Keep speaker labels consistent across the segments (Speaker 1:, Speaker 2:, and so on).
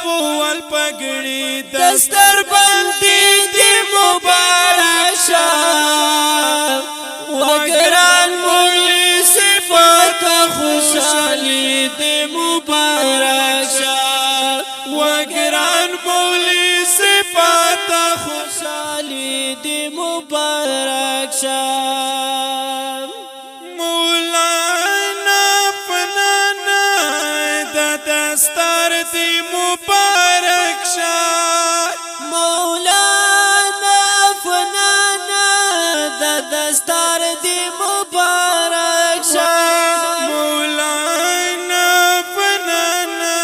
Speaker 1: پول پګړي دستر باندې دې مبارک شه وګران مولوي صفات خوشالي دې مبارک شه وګران مولوي صفات خوشالي دې مبارک شه دستار دی مبارک شاه مولانا فنانا د دستار دی مبارک شاه مولانا فنانا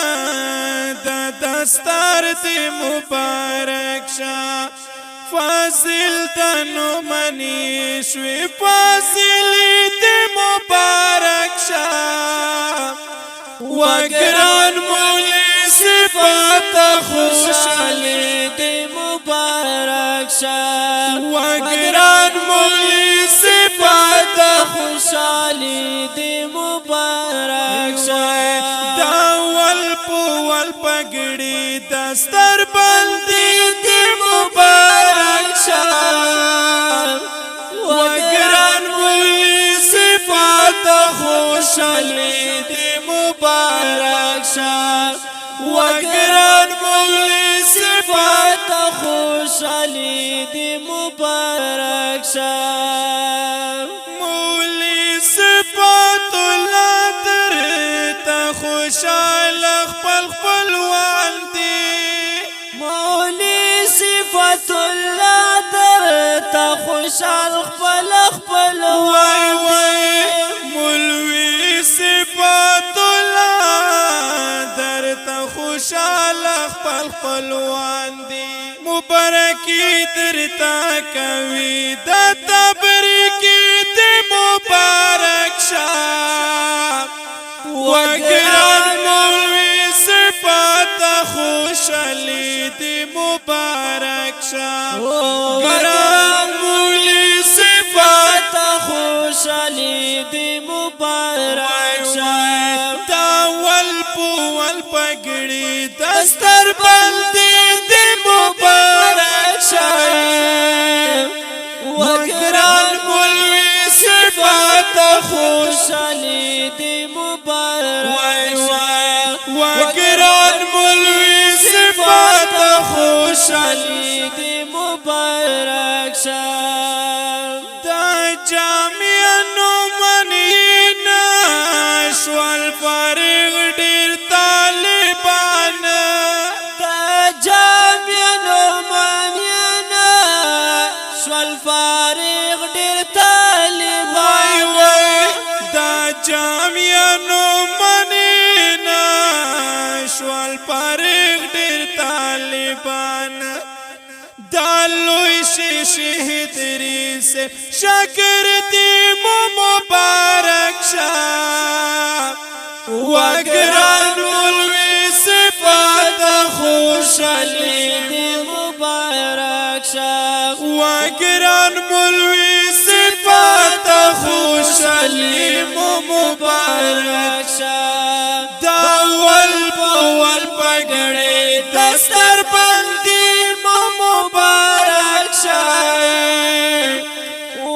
Speaker 1: د دستار دی مبارک شاه فاضل تنو منی شوی فاضل دی مبارک شاه وگران مولی صفات خوشحالی دی مبارک شاه وگران مولی صفات خوشحالی دی مبارک شاه داول پوال پگڑی دستر بندی دی مبارک شاه وگران مولی صفات خوشحالی دی مبارک شاه وگران مولی صفات خوشحالی دی مبارک شاه مولی صفات الله درته خوشحال خپل خپلوان دی مولی صفات الله درته خوشحال خپل خپلوان دی مولوی صفات خوشال خپل خپلوان دی مبارکی درتا کوي د تبریکی دی مبارک شاه وګران مولوی صفات خوشالی دی مبارک شاه وګران مولوی صفات خوشالی دی مبارک شاه داول پوال پګړي دستر باندې دې مبارک شه وګران مولوي صفات خوشالي دې مبارک شه وګران مولوي صفات خوشالي دې مبارک شه دا جامع نو منینا شوال فارغ ډیر طالبان دا جامع نو منینا شوال فارغ ډیر طالبان دا جامع نو منینا شوال فارغ ډیر طالبان دالوی شهدری سے شاگردی مبارک شاه وگران مولوی صفات خوشالی دی مبارک شاه وگران مولوی صفات خوشالی مبارک شاه داول پوال پگڑی دستر بندی مبارک شاه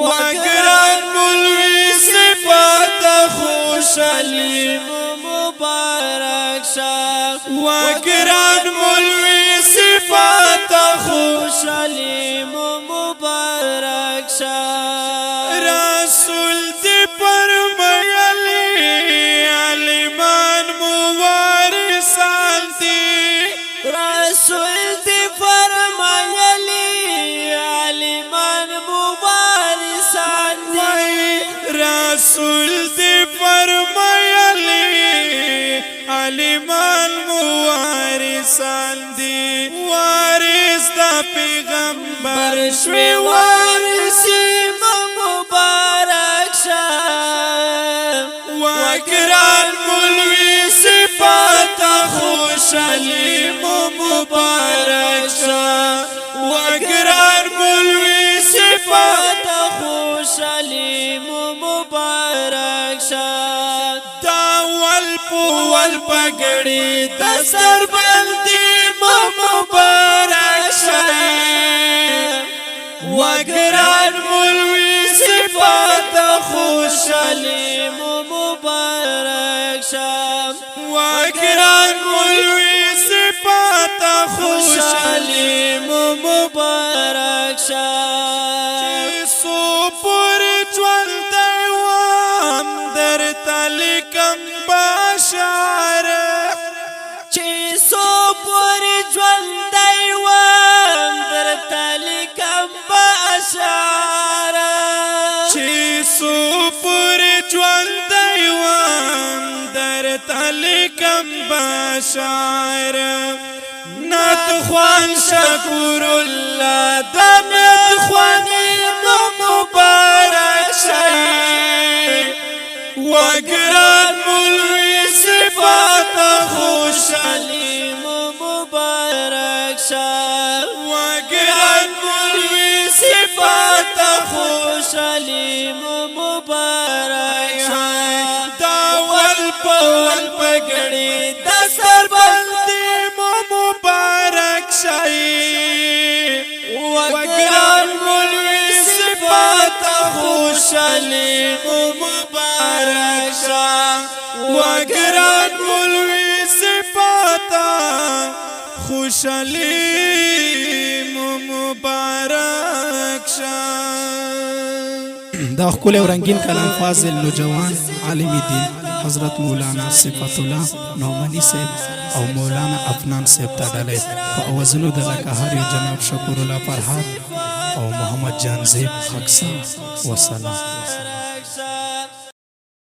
Speaker 1: وگران مولوی صفات خوشالی مبارک شاه وگران مولوی صفات خوشالی مبارک شاه رسول دی فرمایلی عالمان موارثان دی رسول دی فرمایلی عالمان موارثان دی رسول دی فرمایلی عالمان موارثان دی وارث دا پیغمبر شوی وارثی مبارک شاه وگران مولوی صفات خوشالی مبارک شاه وگران مولوی صفات خوشالی مبارک شاه داول پول پګړي د سر باندې مبارک شه وګران مولوي صفات خوشالي مبارک شه وګران مولوي صفات خوشالي مبارک شه سو پر ژوند وام درته لیکم بشاره چې سو پر ژوند وام درته لیکم بشاره چې سو پر ژوند وام درته لیکم بشاره نت خوان شکر الله دمت خواني مبارک شه وګران مولوي صفات خوشالي مبارک شه وګران مولوي صفات خوشالي مبارک شه داول پول پګړي د سر باندې مبارک شه وګران مولوي صفات خوشالي مبارک شه وګران مولوي صفات خوشالي مبارک شه.
Speaker 2: دا خپل رنگین کلام فاضل نوجوان عالم دین حضرت مولانا صفت الله نعمانی صاحب او مولانا افنان صاحب ته ډالۍ په اوازونو د لکهار جناب شکر الله فرهاد او محمد جان زیب خاکسار وسلام.